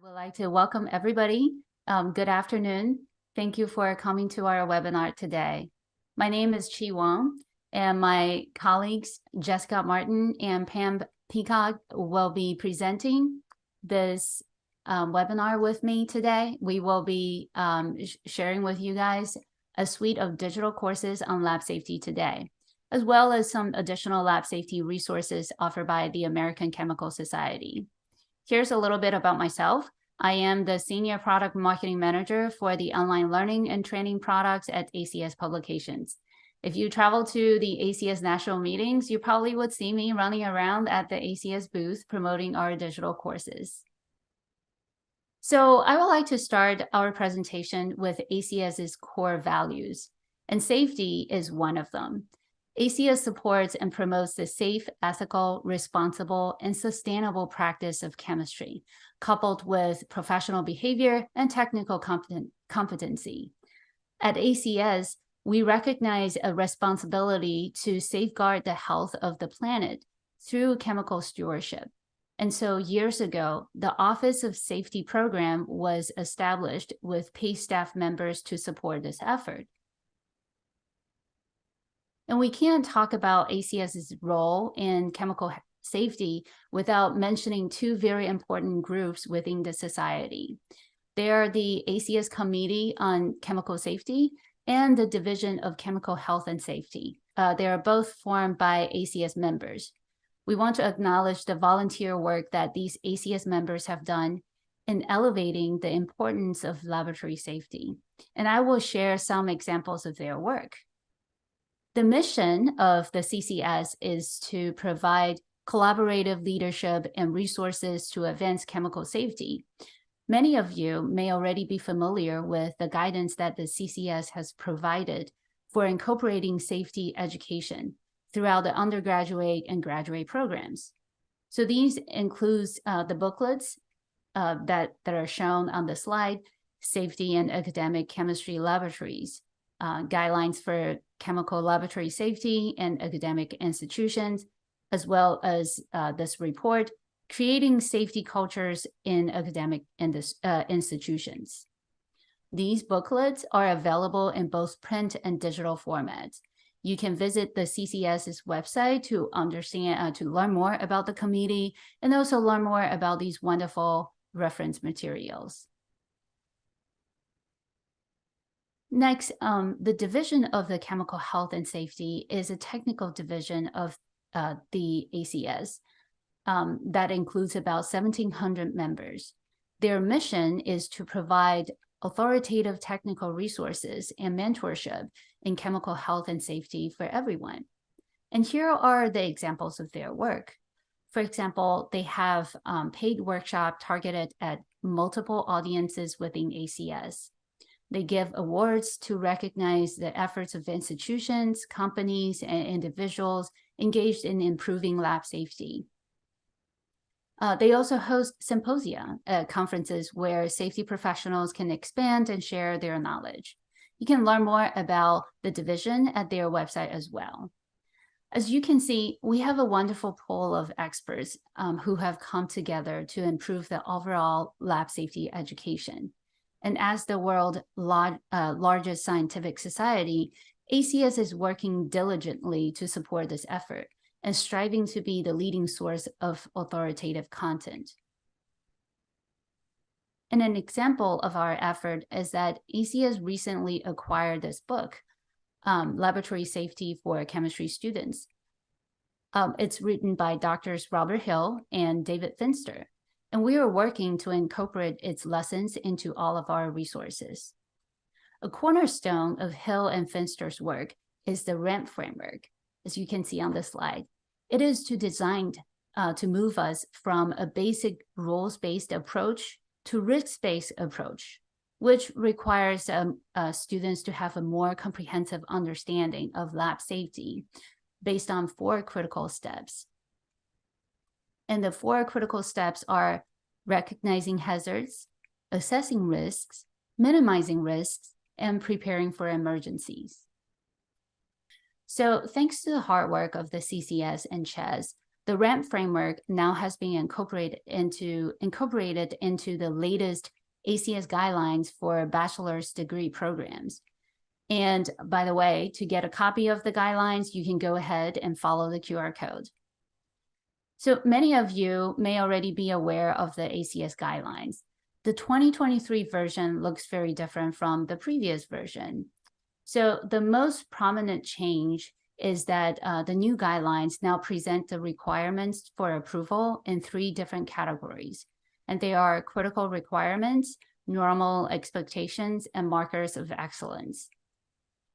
would like to welcome everybody. Good afternoon. Thank you for coming to our webinar today. My name is Chi Wang, and my colleagues Jessica Martin and Pam Peacock will be presenting this webinar with me today. We will be sharing with you guys a suite of digital courses on lab safety today, as well as some additional lab safety resources offered by the American Chemical Society. Here's a little bit about myself. I am the Senior Product Marketing Manager for the online learning and training products at ACS Publications. If you travel to the ACS national meetings, you probably would see me running around at the ACS booth promoting our digital courses. So I would like to start our presentation with ACS's core values, and safety is one of them. ACS supports and promotes the safe, ethical, responsible, and sustainable practice of chemistry, coupled with professional behavior and technical competency. At ACS, we recognize a responsibility to safeguard the health of the planet through chemical stewardship. And so years ago, the Office of Safety Program was established with paid staff members to support this effort. And we can't talk about ACS's role in chemical safety without mentioning two very important groups within the society. They are the ACS Committee on Chemical Safety and the Division of Chemical Health and Safety. They are both formed by ACS members. We want to acknowledge the volunteer work that these ACS members have done in elevating the importance of laboratory safety. And I will share some examples of their work. The mission of the CCS is to provide collaborative leadership and resources to advance chemical safety. Many of you may already be familiar with the guidance that the CCS has provided for incorporating safety education throughout the undergraduate and graduate programs. So these includes the booklets that are shown on the slide, Safety in Academic Chemistry Laboratories, guidelines for chemical laboratory safety in academic institutions, as well as this report, Creating Safety Cultures in Academic Institutions. These booklets are available in both print and digital formats. You can visit the CCS's website to understand, to learn more about the committee and also learn more about these wonderful reference materials. Next, the Division of the Chemical Health and Safety is a technical division of the ACS that includes about 1,700 members. Their mission is to provide authoritative technical resources and mentorship in chemical health and safety for everyone. And here are the examples of their work. For example, they have paid workshop targeted at multiple audiences within ACS. They give awards to recognize the efforts of institutions, companies, and individuals engaged in improving lab safety. They also host symposia, conferences where safety professionals can expand and share their knowledge. You can learn more about the division at their website as well. As you can see, we have a wonderful pool of experts who have come together to improve the overall lab safety education. And as the world's largest scientific society, ACS is working diligently to support this effort and striving to be the leading source of authoritative content. And an example of our effort is that ACS recently acquired this book, Laboratory Safety for Chemistry Students. It's written by Drs. Robert Hill and David Finster, and we are working to incorporate its lessons into all of our resources. A cornerstone of Hill and Finster's work is the RAMP framework, as you can see on the slide. It is designed to move us from a basic rules-based approach to risk-based approach, which requires students to have a more comprehensive understanding of lab safety based on 4 critical steps. And the 4 critical steps are recognizing hazards, assessing risks, minimizing risks, and preparing for emergencies. So thanks to the hard work of the CCS and CHES, the ramp framework now has been incorporated into the latest ACS guidelines for bachelor's degree programs. And by the way, to get a copy of the guidelines, you can go ahead and follow the QR code. So many of you may already be aware of the ACS guidelines. The 2023 version looks very different from the previous version. So the most prominent change is that the new guidelines now present the requirements for approval in 3 different categories. And they are critical requirements, normal expectations, and markers of excellence.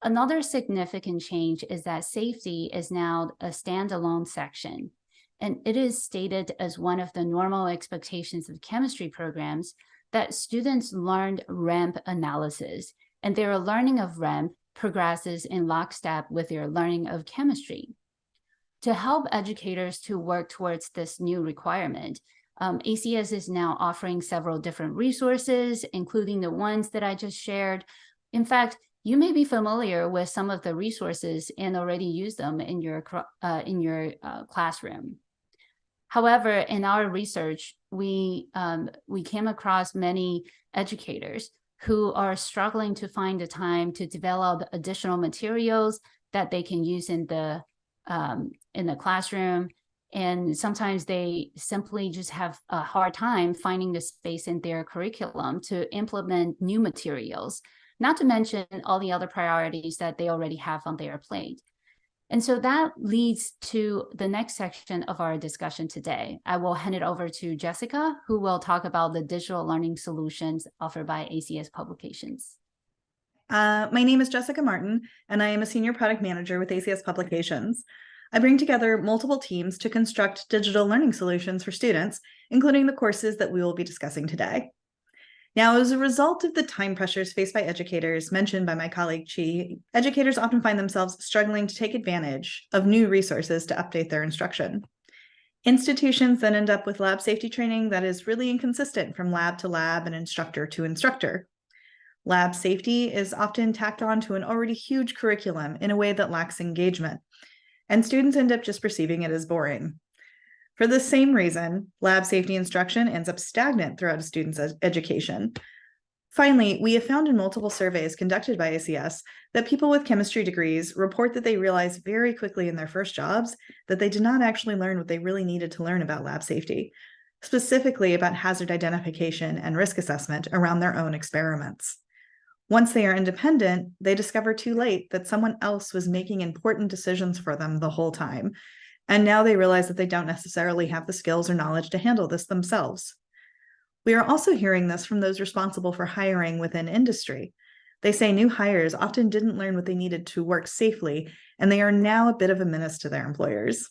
Another significant change is that safety is now a standalone section, and it is stated as one of the normal expectations of chemistry programs that students learned ramp analysis, and their learning of ramp progresses in lockstep with their learning of chemistry. To help educators to work towards this new requirement, ACS is now offering several different resources, including the ones that I just shared. In fact, you may be familiar with some of the resources and already use them in your classroom. However, in our research, we came across many educators who are struggling to find the time to develop additional materials that they can use in the classroom. And sometimes they simply just have a hard time finding the space in their curriculum to implement new materials, not to mention all the other priorities that they already have on their plate. And so that leads to the next section of our discussion today. I will hand it over to Jessica, who will talk about the digital learning solutions offered by ACS Publications. My name is Jessica Martin, and I am a senior product manager with ACS Publications. I bring together multiple teams to construct digital learning solutions for students, including the courses that we will be discussing today. Now, as a result of the time pressures faced by educators mentioned by my colleague Chi, educators often find themselves struggling to take advantage of new resources to update their instruction. Institutions then end up with lab safety training that is really inconsistent from lab to lab and instructor to instructor. Lab safety is often tacked on to an already huge curriculum in a way that lacks engagement, and students end up just perceiving it as boring. For the same reason, lab safety instruction ends up stagnant throughout a student's education. Finally, we have found in multiple surveys conducted by ACS that people with chemistry degrees report that they realize very quickly in their first jobs that they did not actually learn what they really needed to learn about lab safety, specifically about hazard identification and risk assessment around their own experiments. Once they are independent, they discover too late that someone else was making important decisions for them the whole time. And now they realize that they don't necessarily have the skills or knowledge to handle this themselves. We are also hearing this from those responsible for hiring within industry. They say new hires often didn't learn what they needed to work safely, and they are now a bit of a menace to their employers.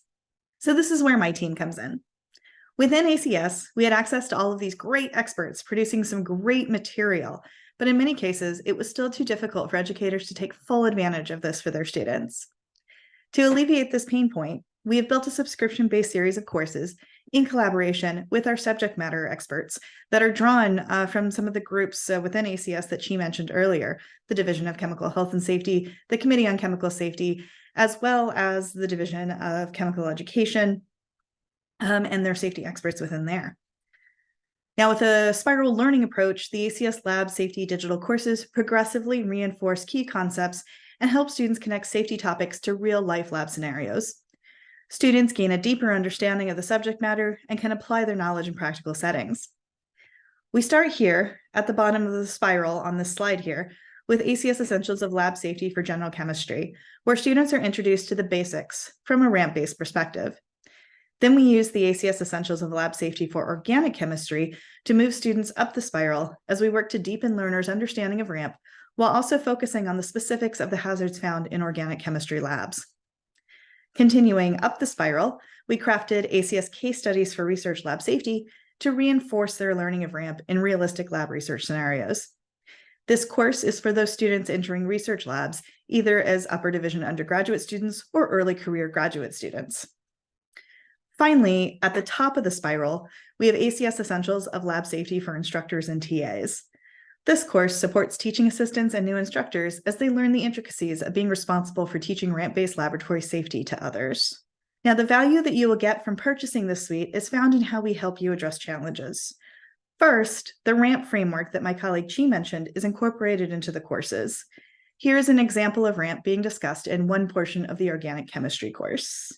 So this is where my team comes in. Within ACS, we had access to all of these great experts producing some great material, but in many cases, it was still too difficult for educators to take full advantage of this for their students. To alleviate this pain point, we have built a subscription-based series of courses in collaboration with our subject matter experts that are drawn from some of the groups within ACS that she mentioned earlier, the Division of Chemical Health and Safety, the Committee on Chemical Safety, as well as the Division of Chemical Education and their safety experts within there. Now, with a spiral learning approach, the ACS Lab Safety digital courses progressively reinforce key concepts and help students connect safety topics to real-life lab scenarios. Students gain a deeper understanding of the subject matter and can apply their knowledge in practical settings. We start here at the bottom of the spiral on this slide here with ACS Essentials of Lab Safety for General Chemistry, where students are introduced to the basics from a ramp-based perspective. Then we use the ACS Essentials of Lab Safety for Organic Chemistry to move students up the spiral as we work to deepen learners' understanding of ramp while also focusing on the specifics of the hazards found in organic chemistry labs. Continuing up the spiral, we crafted ACS case studies for research lab safety to reinforce their learning of ramp in realistic lab research scenarios. This course is for those students entering research labs, either as upper division undergraduate students or early career graduate students. Finally, at the top of the spiral, we have ACS Essentials of Lab Safety for Instructors and TAs. This course supports teaching assistants and new instructors as they learn the intricacies of being responsible for teaching ramp-based laboratory safety to others. Now, the value that you will get from purchasing this suite is found in how we help you address challenges. First, the RAMP framework that my colleague Chi mentioned is incorporated into the courses. Here is an example of RAMP being discussed in one portion of the organic chemistry course.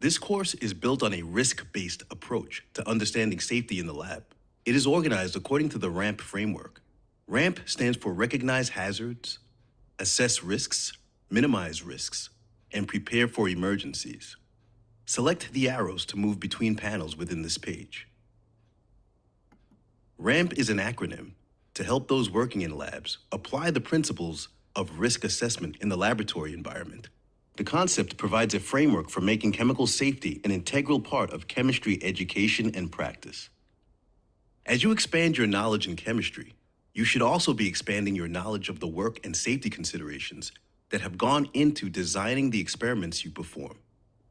This course is built on a risk-based approach to understanding safety in the lab. It is organized according to the RAMP framework. RAMP stands for Recognize Hazards, Assess Risks, Minimize Risks, and Prepare for Emergencies. Select the arrows to move between panels within this page. RAMP is an acronym to help those working in labs apply the principles of risk assessment in the laboratory environment. The concept provides a framework for making chemical safety an integral part of chemistry education and practice. As you expand your knowledge in chemistry, you should also be expanding your knowledge of the work and safety considerations that have gone into designing the experiments you perform.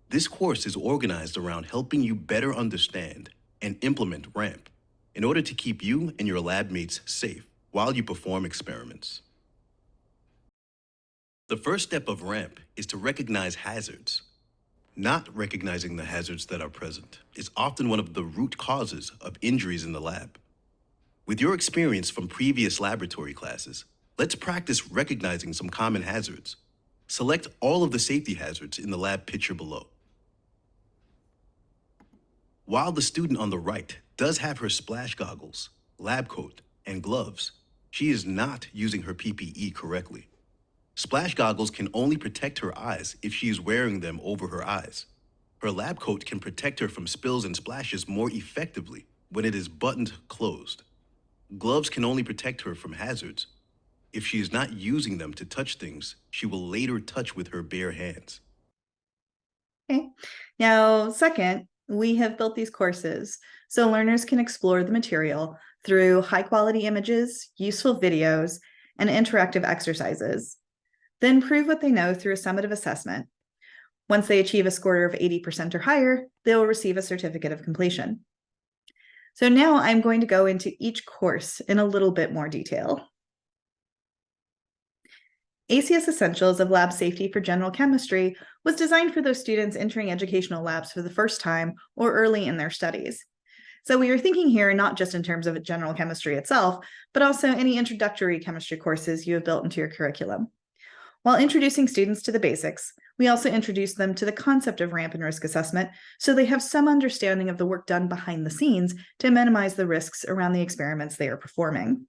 This course is organized around helping you better understand and implement RAMP in order to keep you and your lab mates safe while you perform experiments. The first step of RAMP is to recognize hazards. Not recognizing the hazards that are present is often one of the root causes of injuries in the lab. With your experience from previous laboratory classes, let's practice recognizing some common hazards. Select all of the safety hazards in the lab picture below. While the student on the right does have her splash goggles, lab coat, and gloves, she is not using her PPE correctly. Splash goggles can only protect her eyes if she is wearing them over her eyes. Her lab coat can protect her from spills and splashes more effectively when it is buttoned closed. Gloves can only protect her from hazards if she is not using them to touch things she will later touch with her bare hands. Okay. Now, second, we have built these courses so learners can explore the material through high-quality images, useful videos, and interactive exercises. Then prove what they know through a summative assessment. Once they achieve a score of 80% or higher, they will receive a certificate of completion. So now I'm going to go into each course in a little bit more detail. ACS Essentials of Lab Safety for General Chemistry was designed for those students entering educational labs for the first time or early in their studies. So we are thinking here not just in terms of general chemistry itself, but also any introductory chemistry courses you have built into your curriculum. While introducing students to the basics, we also introduce them to the concept of RAMP and risk assessment so they have some understanding of the work done behind the scenes to minimize the risks around the experiments they are performing.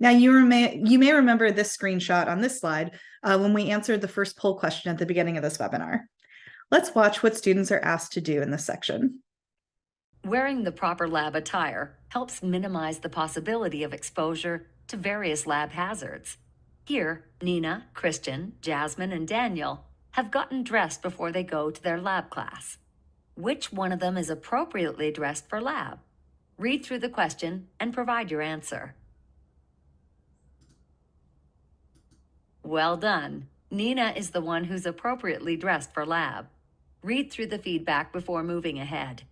Now, you may remember this screenshot on this slide when we answered the first poll question at the beginning of this webinar. Let's watch what students are asked to do in this section. Wearing the proper lab attire helps minimize the possibility of exposure to various lab hazards. Here, Nina, Christian, Jasmine, and Daniel have gotten dressed before they go to their lab class. Which one of them is appropriately dressed for lab? Read through the question and provide your answer. Well done. Nina is the one who's appropriately dressed for lab. Read through the feedback before moving ahead.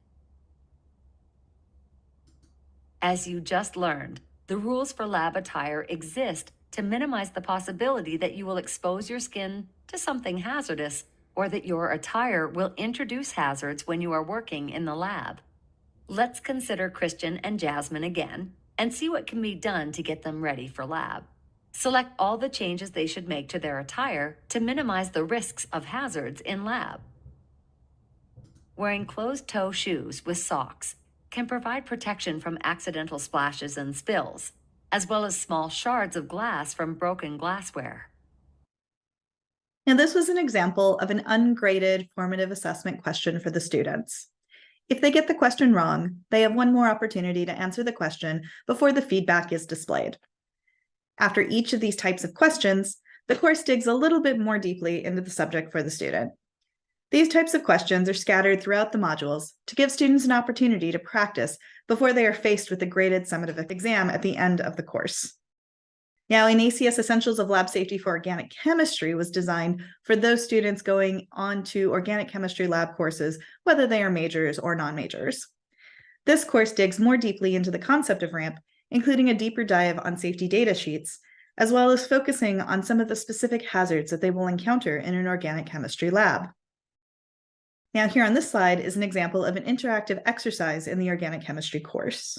As you just learned, the rules for lab attire exist to minimize the possibility that you will expose your skin to something hazardous or that your attire will introduce hazards when you are working in the lab. Let's consider Christian and Jasmine again and see what can be done to get them ready for lab. Select all the changes they should make to their attire to minimize the risks of hazards in lab. Wearing closed-toe shoes with socks can provide protection from accidental splashes and spills, as well as small shards of glass from broken glassware. Now, this was an example of an ungraded formative assessment question for the students. If they get the question wrong, they have one more opportunity to answer the question before the feedback is displayed. After each of these types of questions, the course digs a little bit more deeply into the subject for the student. These types of questions are scattered throughout the modules to give students an opportunity to practice before they are faced with a graded summative exam at the end of the course. Now, in ACS Essentials of Lab Safety for Organic Chemistry was designed for those students going on to organic chemistry lab courses, whether they are majors or non-majors. This course digs more deeply into the concept of RAMP, including a deeper dive on safety data sheets, as well as focusing on some of the specific hazards that they will encounter in an organic chemistry lab. Now, here on this slide is an example of an interactive exercise in the organic chemistry course.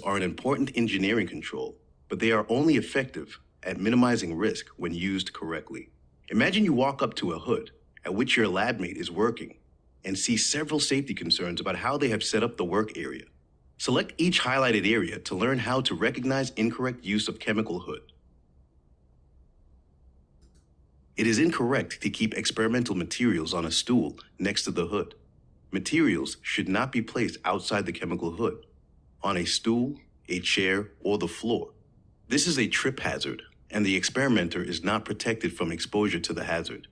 Are an important engineering control, but they are only effective at minimizing risk when used correctly. Imagine you walk up to a hood at which your lab mate is working and see several safety concerns about how they have set up the work area. Select each highlighted area to learn how to recognize incorrect use of chemical hood. It is incorrect to keep experimental materials on a stool next to the hood. Materials should not be placed outside the chemical hood, on a stool, a chair, or the floor. This is a trip hazard, and the experimenter is not protected from exposure to the hazard.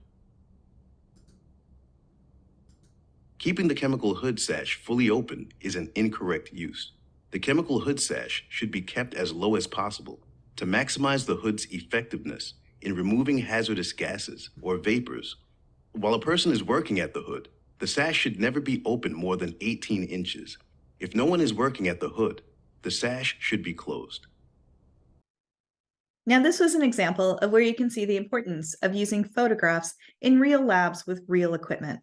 Keeping the chemical hood sash fully open is an incorrect use. The chemical hood sash should be kept as low as possible to maximize the hood's effectiveness in removing hazardous gases or vapors. While a person is working at the hood, the sash should never be open more than 18 inches. If no one is working at the hood, the sash should be closed. Now, this was an example of where you can see the importance of using photographs in real labs with real equipment.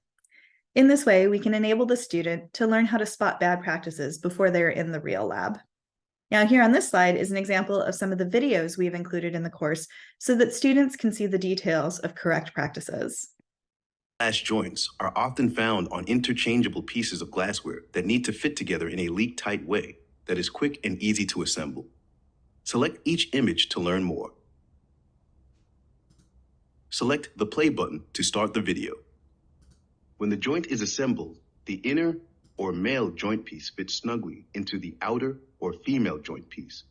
In this way, we can enable the student to learn how to spot bad practices before they're in the real lab. Now, here on this slide is an example of some of the videos we've included in the course so that students can see the details of correct practices. Glass joints are often found on interchangeable pieces of glassware that need to fit together in a leak-tight way that is quick and easy to assemble. Select each image to learn more. Select the play button to start the video. When the joint is assembled, the inner or male joint piece fits snugly into the outer or female joint piece.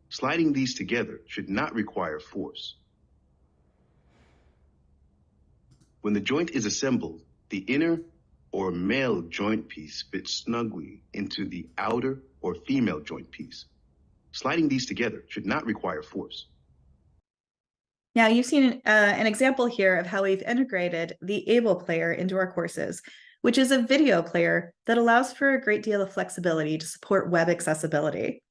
Sliding these together should not require force. When the joint is assembled, the inner or male joint piece fits snugly into the outer or female joint piece. Sliding these together should not require force. Now, you've seen an example here of how we've integrated the Able player into our courses, which is a video player that allows for a great deal of flexibility to support web accessibility.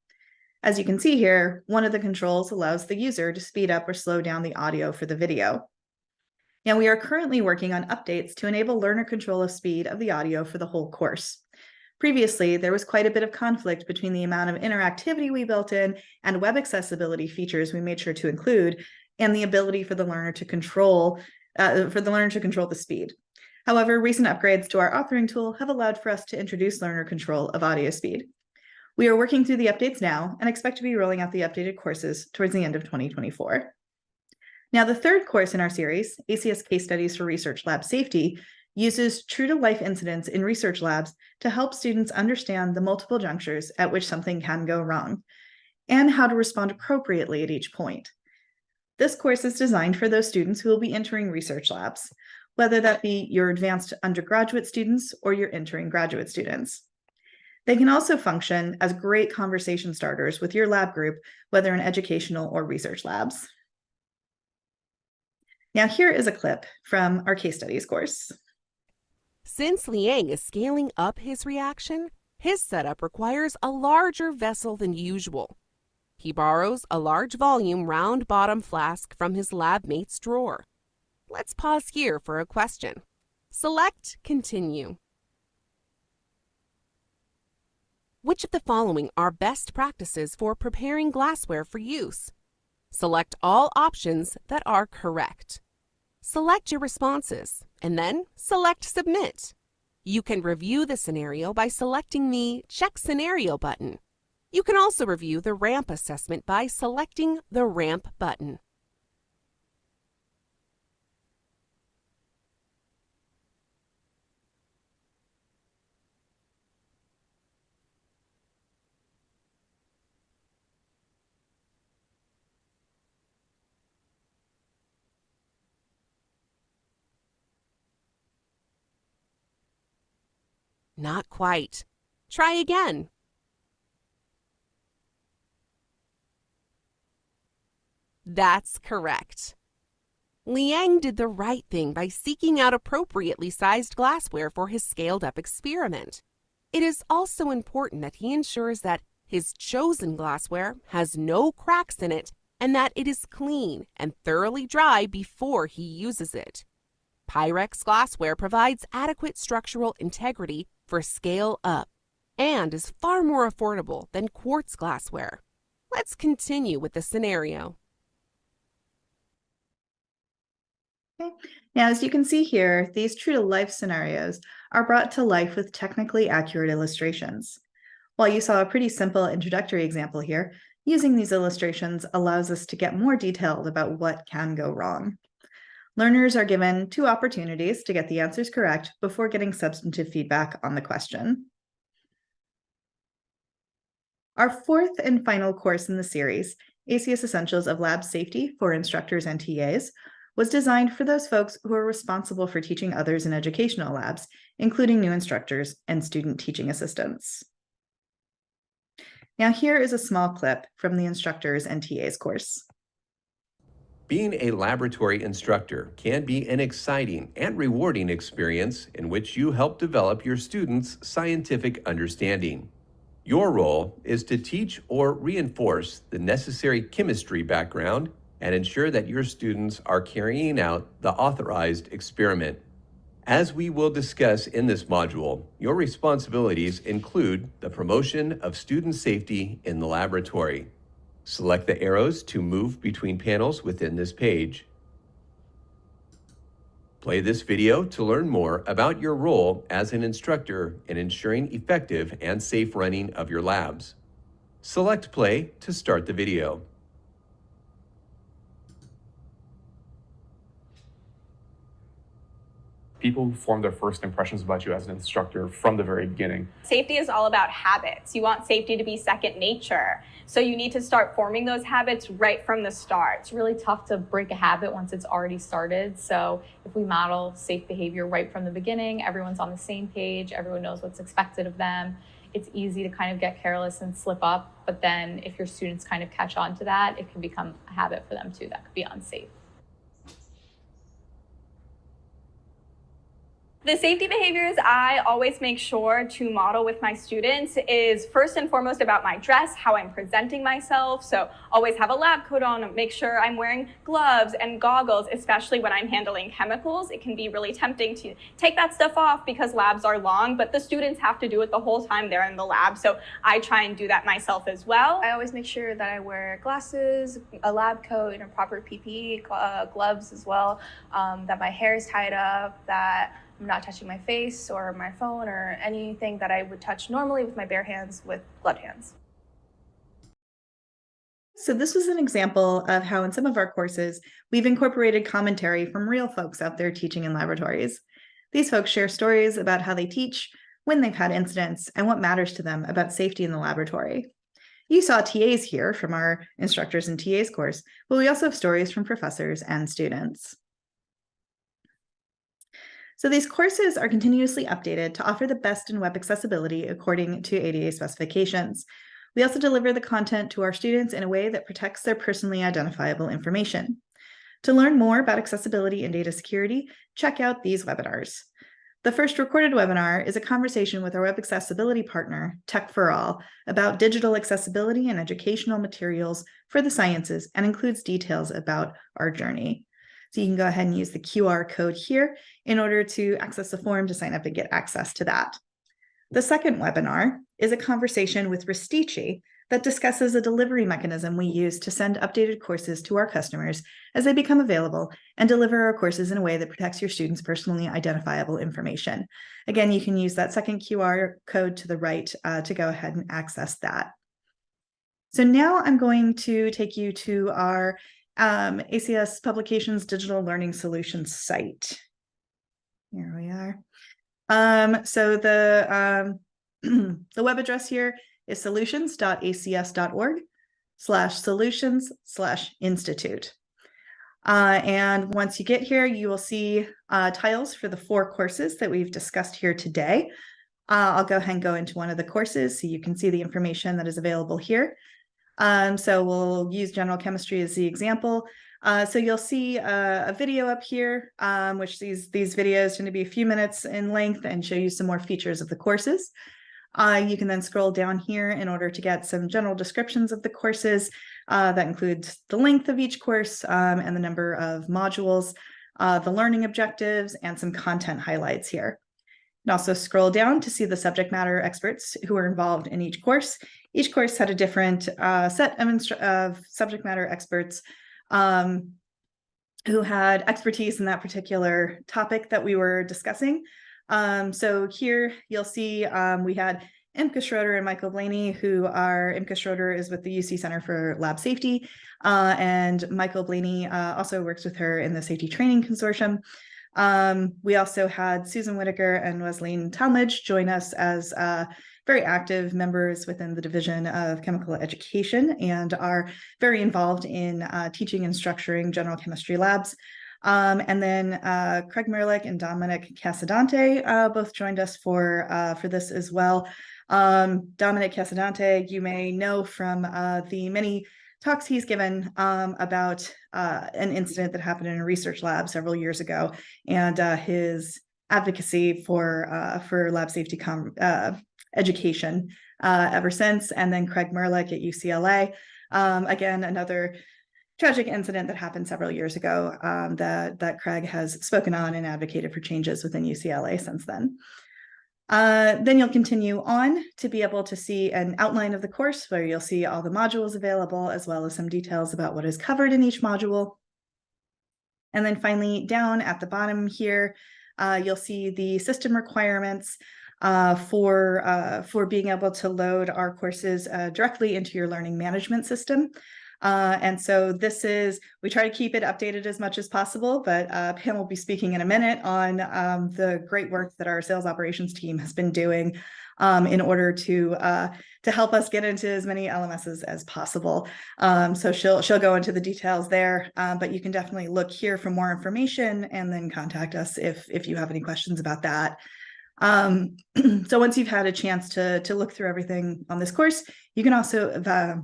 As you can see here, one of the controls allows the user to speed up or slow down the audio for the video. Now, we are currently working on updates to enable learner control of speed of the audio for the whole course. Previously, there was quite a bit of conflict between the amount of interactivity we built in and web accessibility features we made sure to include, and the ability for the learner to control the speed. However, recent upgrades to our authoring tool have allowed for us to introduce learner control of audio speed. We are working through the updates now and expect to be rolling out the updated courses towards the end of 2024. Now, the third course in our series, ACS Case Studies for Research Lab Safety, uses true-to-life incidents in research labs to help students understand the multiple junctures at which something can go wrong and how to respond appropriately at each point. This course is designed for those students who will be entering research labs, whether that be your advanced undergraduate students or your entering graduate students. They can also function as great conversation starters with your lab group, whether in educational or research labs. Now, here is a clip from our case studies course. Since Liang is scaling up his reaction, his setup requires a larger vessel than usual. He borrows a large volume round bottom flask from his lab mate's drawer. Let's pause here for a question. Select Continue. Which of the following are best practices for preparing glassware for use? Select all options that are correct. Select your responses and then select Submit. You can review the scenario by selecting the Check Scenario button. You can also review the ramp assessment by selecting the Ramp button. Not quite. Try again. That's correct. Liang did the right thing by seeking out appropriately sized glassware for his scaled-up experiment. It is also important that he ensures that his chosen glassware has no cracks in it and that it is clean and thoroughly dry before he uses it. Pyrex glassware provides adequate structural integrity for scale up and is far more affordable than quartz glassware. Let's continue with the scenario. Okay. Now, as you can see here, these true-to-life scenarios are brought to life with technically accurate illustrations. While you saw a pretty simple introductory example here, using these illustrations allows us to get more detailed about what can go wrong. Learners are given 2 opportunities to get the answers correct before getting substantive feedback on the question. Our 4th and final course in the series, ACS Essentials of Lab Safety for Instructors and TAs, was designed for those folks who are responsible for teaching others in educational labs, including new instructors and student teaching assistants. Now here is a small clip from the Instructors and TAs course. Being a laboratory instructor can be an exciting and rewarding experience in which you help develop your students' scientific understanding. Your role is to teach or reinforce the necessary chemistry background and ensure that your students are carrying out the authorized experiment. As we will discuss in this module, your responsibilities include the promotion of student safety in the laboratory. Select the arrows to move between panels within this page. Play this video to learn more about your role as an instructor in ensuring effective and safe running of your labs. Select play to start the video. People form their first impressions about you as an instructor from the very beginning. Safety is all about habits. You want safety to be second nature. So you need to start forming those habits right from the start. It's really tough to break a habit once it's already started. So if we model safe behavior right from the beginning, everyone's on the same page, everyone knows what's expected of them. It's easy to kind of get careless and slip up. But then if your students kind of catch on to that, it can become a habit for them too. That could be unsafe. The safety behaviors I always make sure to model with my students is first and foremost about my dress, how I'm presenting myself. So always have a lab coat on, make sure I'm wearing gloves and goggles, especially when I'm handling chemicals. It can be really tempting to take that stuff off because labs are long, but the students have to do it the whole time they're in the lab. So I try and do that myself as well. I always make sure that I wear glasses, a lab coat, and a proper PPE, gloves as well, that my hair is tied up, that I'm not touching my face or my phone or anything that I would touch normally with my bare hands with gloved hands. So this was an example of how in some of our courses, we've incorporated commentary from real folks out there teaching in laboratories. These folks share stories about how they teach, when they've had incidents, and what matters to them about safety in the laboratory. You saw TAs here from our Instructors and TAs course, but we also have stories from professors and students. So these courses are continuously updated to offer the best in web accessibility according to ADA specifications. We also deliver the content to our students in a way that protects their personally identifiable information. To learn more about accessibility and data security, check out these webinars. The first recorded webinar is a conversation with our web accessibility partner, Tech4All, about digital accessibility and educational materials for the sciences and includes details about our journey. So you can go ahead and use the QR code here in order to access the form to sign up and get access to that. The second webinar is a conversation with Ristici that discusses a delivery mechanism we use to send updated courses to our customers as they become available and deliver our courses in a way that protects your students' personally identifiable information. Again, you can use that second QR code to the right to go ahead and access that. So now I'm going to take you to our ACS Publications Digital Learning Solutions site. Here we are. So the web address here is solutions.acs.org/solutions/institute. And once you get here, you will see titles for the 4 courses that we've discussed here today. I'll go ahead and go into one of the courses so you can see the information that is available here. So we'll use general chemistry as the example. So you'll see a video up here, which these videos tend to be a few minutes in length and show you some more features of the courses. You can then scroll down here in order to get some general descriptions of the courses. That includes the length of each course and the number of modules, the learning objectives, and some content highlights here. You can also scroll down to see the subject matter experts who are involved in each course. Each course had a different set of subject matter experts who had expertise in that particular topic that we were discussing. So here you'll see we had Imka Schroeder and Michael Blaney, who are, Imka Schroeder is with the UC Center for Lab Safety, and Michael Blaney also works with her in the Safety Training Consortium. We also had Susan Whitaker and Wesleyan Talmadge join us as very active members within the Division of Chemical Education and are very involved in teaching and structuring general chemistry labs. And then Craig Merlick and Dominic Casadante both joined us for this as well. Dominic Casadante, you may know from the many talks he's given about an incident that happened in a research lab several years ago, and his advocacy for lab safety education ever since. And then Craig Merlick at UCLA, again, another tragic incident that happened several years ago that Craig has spoken on and advocated for changes within UCLA since then. Then you'll continue on to be able to see an outline of the course where you'll see all the modules available, as well as some details about what is covered in each module. And then finally, down at the bottom here, you'll see the system requirements for being able to load our courses directly into your learning management system. And so this is, we try to keep it updated as much as possible, but Pam will be speaking in a minute on the great work that our sales operations team has been doing in order to help us get into as many LMSs as possible. So she'll go into the details there, but you can definitely look here for more information and then contact us if you have any questions about that. So once you've had a chance to look through everything on this course, you can also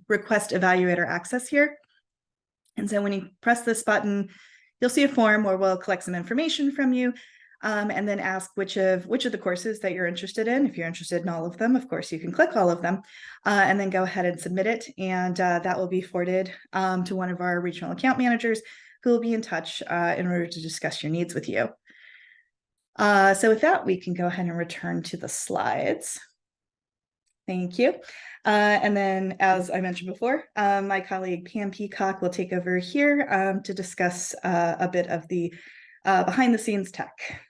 request evaluator access here. And so when you press this button, you'll see a form where we'll collect some information from you and then ask which of the courses that you're interested in. If you're interested in all of them, of course, you can click all of them and then go ahead and submit it. And that will be forwarded to one of our regional account managers who will be in touch in order to discuss your needs with you. So with that, we can go ahead and return to the slides. Thank you. And then, as I mentioned before, my colleague Pam Peacock will take over here to discuss a bit of the behind the scenes tech.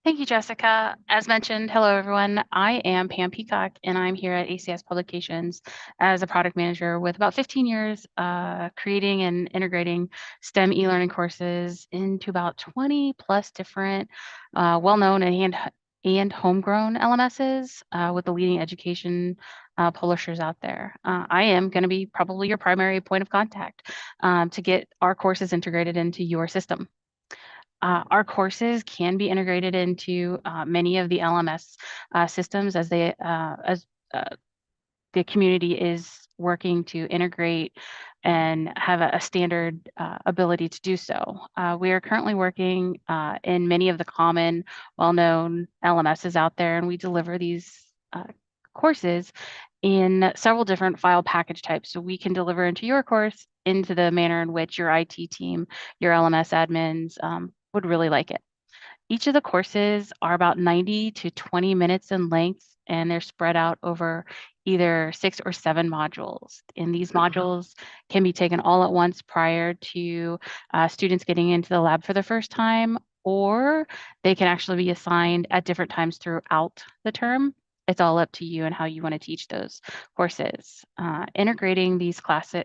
Thank you, Jessica. As mentioned, hello, everyone. I am Pam Peacock, and I'm here at ACS Publications as a product manager with about 15 years creating and integrating STEM e-learning courses into about 20 plus different well-known and homegrown LMSs with the leading education publishers out there. I am going to be probably your primary point of contact to get our courses integrated into your system. Our courses can be integrated into many of the LMS systems as the community is working to integrate and have a standard ability to do so. We are currently working in many of the common, well-known LMSs out there, and we deliver these courses in several different file package types. So we can deliver into your course into the manner in which your IT team, your LMS admins would really like it. Each of the courses are about 90 to 20 minutes in length, and they're spread out over either 6 or 7 modules. And these modules can be taken all at once prior to students getting into the lab for the first time, or they can actually be assigned at different times throughout the term. It's all up to you and how you want to teach those courses. Integrating these courses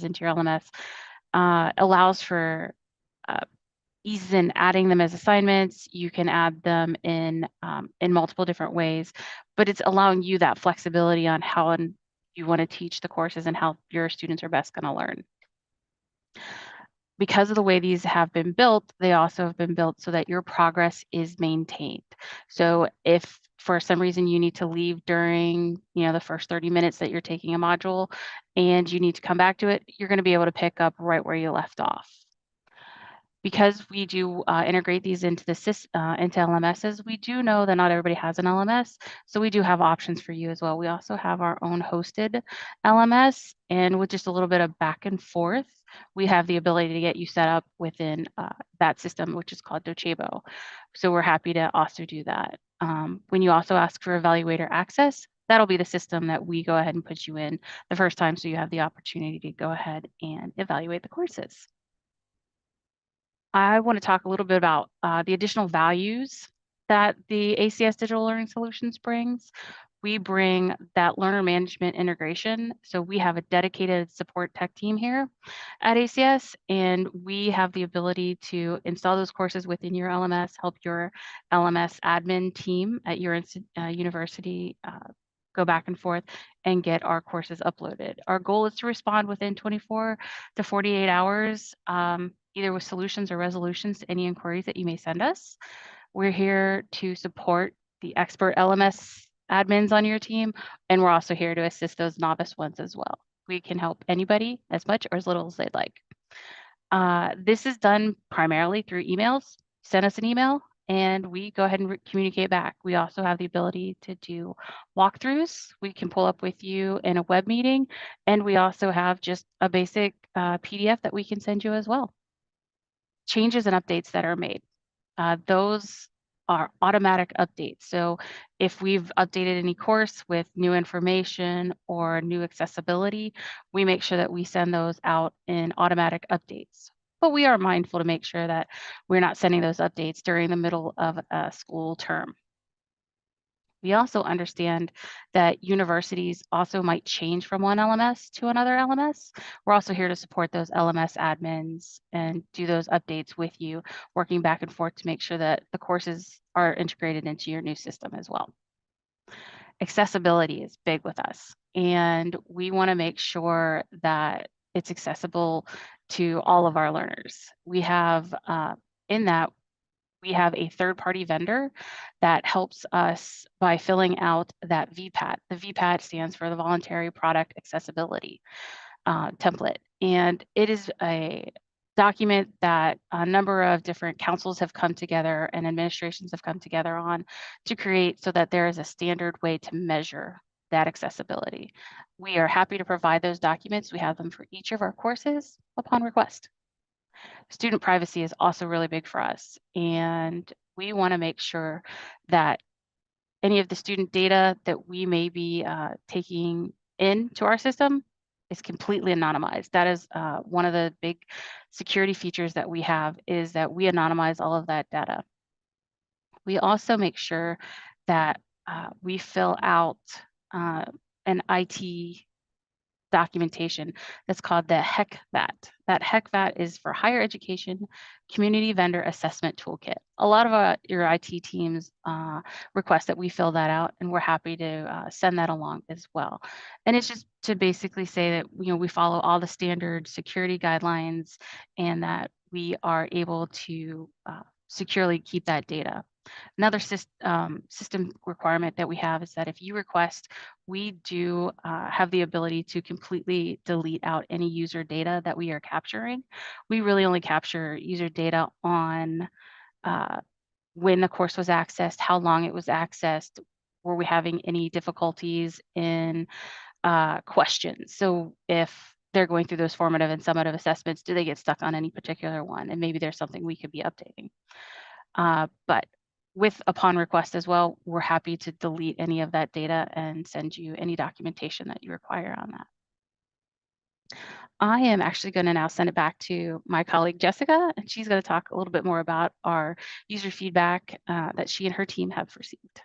into your LMS allows for ease in adding them as assignments. You can add them in multiple different ways, but it's allowing you that flexibility on how you want to teach the courses and how your students are best going to learn. Because of the way these have been built, they also have been built so that your progress is maintained. So if for some reason you need to leave during the first 30 minutes that you're taking a module and you need to come back to it, you're going to be able to pick up right where you left off. Because we do integrate these into into LMSs, we do know that not everybody has an LMS, so we do have options for you as well. We also have our own hosted LMS, and with just a little bit of back and forth, we have the ability to get you set up within that system, which is called Docebo. So we're happy to also do that. When you also ask for evaluator access, that'll be the system that we go ahead and put you in the first time, so you have the opportunity to go ahead and evaluate the courses. I want to talk a little bit about the additional values that the ACS Digital Learning Solutions brings. We bring that learner management integration. So we have a dedicated support tech team here at ACS, and we have the ability to install those courses within your LMS, help your LMS admin team at your university go back and forth and get our courses uploaded. Our goal is to respond within 24 to 48 hours, either with solutions or resolutions to any inquiries that you may send us. We're here to support the expert LMS admins on your team, and we're also here to assist those novice ones as well. We can help anybody as much or as little as they'd like. This is done primarily through emails. Send us an email and we go ahead and communicate back. We also have the ability to do walkthroughs. We can pull up with you in a web meeting, and we also have just a basic PDF that we can send you as well. Changes and updates that are made. Those are automatic updates. So if we've updated any course with new information or new accessibility, we make sure that we send those out in automatic updates. But we are mindful to make sure that we're not sending those updates during the middle of a school term. We also understand that universities also might change from one LMS to another LMS. We're also here to support those LMS admins and do those updates with you, working back and forth to make sure that the courses are integrated into your new system as well. Accessibility is big with us, and we want to make sure that it's accessible to all of our learners. We have we have a third-party vendor that helps us by filling out that VPAT. The VPAT stands for the Voluntary Product Accessibility template. And it is a document that a number of different councils have come together and administrations have come together on to create so that there is a standard way to measure that accessibility. We are happy to provide those documents. We have them for each of our courses upon request. Student privacy is also really big for us, and we want to make sure that any of the student data that we may be taking into our system is completely anonymized. That is one of the big security features that we have, is that we anonymize all of that data. We also make sure that we fill out an IT documentation that's called the HECVAT. That HECVAT is for Higher Education Community Vendor Assessment Toolkit. A lot of your IT teams request that we fill that out, and we're happy to send that along as well. And it's just to basically say that we follow all the standard security guidelines and that we are able to securely keep that data. Another system requirement that we have is that if you request, we do have the ability to completely delete out any user data that we are capturing. We really only capture user data on when the course was accessed, how long it was accessed, were we having any difficulties in questions. So if they're going through those formative and summative assessments, do they get stuck on any particular one? And maybe there's something we could be updating. But upon request as well, we're happy to delete any of that data and send you any documentation that you require on that. I am actually going to now send it back to my colleague Jessica, and she's going to talk a little bit more about our user feedback that she and her team have received.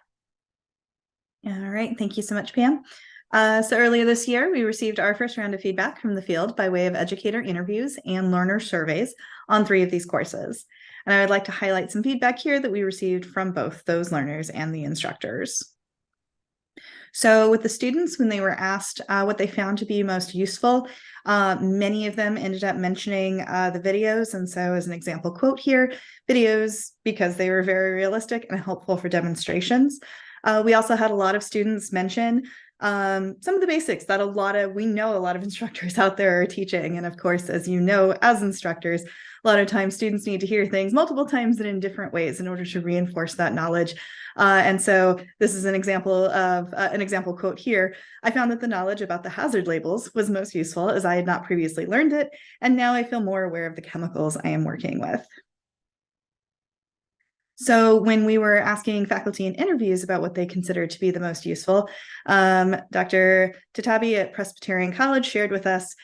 All right, thank you so much, Pam. So earlier this year, we received our first round of feedback from the field by way of educator interviews and learner surveys on 3 of these courses. And I would like to highlight some feedback here that we received from both those learners and the instructors. So with the students, when they were asked what they found to be most useful, many of them ended up mentioning the videos. And so as an example quote here, videos because they were very realistic and helpful for demonstrations. We also had a lot of students mention some of the basics that we know a lot of instructors out there are teaching. And of course, as you know, as instructors, a lot of times students need to hear things multiple times and in different ways in order to reinforce that knowledge. And so this is an example of an example quote here. I found that the knowledge about the hazard labels was most useful as I had not previously learned it. And now I feel more aware of the chemicals I am working with. So when we were asking faculty in interviews about what they considered to be the most useful, Dr. Tatabi at Presbyterian College shared with us,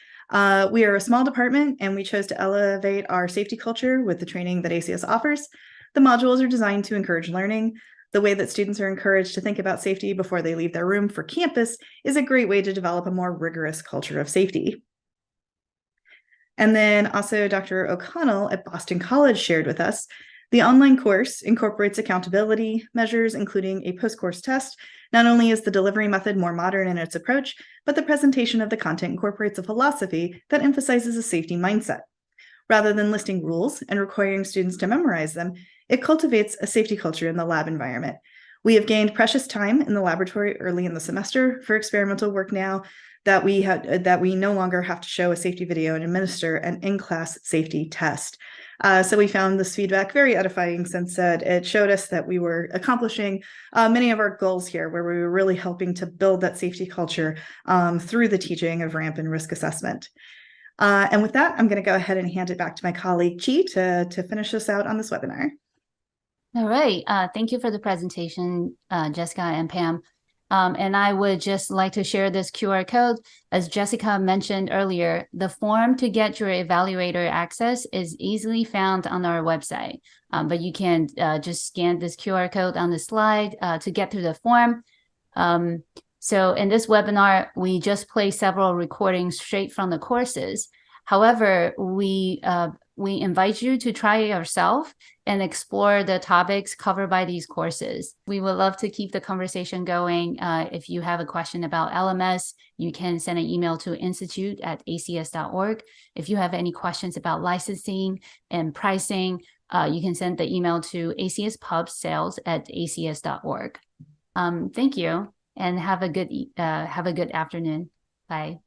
we are a small department and we chose to elevate our safety culture with the training that ACS offers. The modules are designed to encourage learning. The way that students are encouraged to think about safety before they leave their room for campus is a great way to develop a more rigorous culture of safety. And then also Dr. O'Connell at Boston College shared with us, the online course incorporates accountability measures, including a post-course test. Not only is the delivery method more modern in its approach, but the presentation of the content incorporates a philosophy that emphasizes a safety mindset. Rather than listing rules and requiring students to memorize them, it cultivates a safety culture in the lab environment. We have gained precious time in the laboratory early in the semester for experimental work now that we no longer have to show a safety video and administer an in-class safety test. So we found this feedback very edifying since it showed us that we were accomplishing many of our goals here, where we were really helping to build that safety culture through the teaching of ramp and risk assessment. And with that, I'm going to go ahead and hand it back to my colleague, Chi, to finish us out on this webinar. All right. Thank you for the presentation, Jessica and Pam. And I would just like to share this QR code. As Jessica mentioned earlier, the form to get your evaluator access is easily found on our website. But you can just scan this QR code on the slide to get through the form. So in this webinar, we just play several recordings straight from the courses. However, we invite you to try it yourself and explore the topics covered by these courses. We would love to keep the conversation going. If you have a question about LMS, you can send an email to institute@acs.org. If you have any questions about licensing and pricing, you can send the email to acspubsales@acs.org. Thank you, and have a good afternoon. Bye.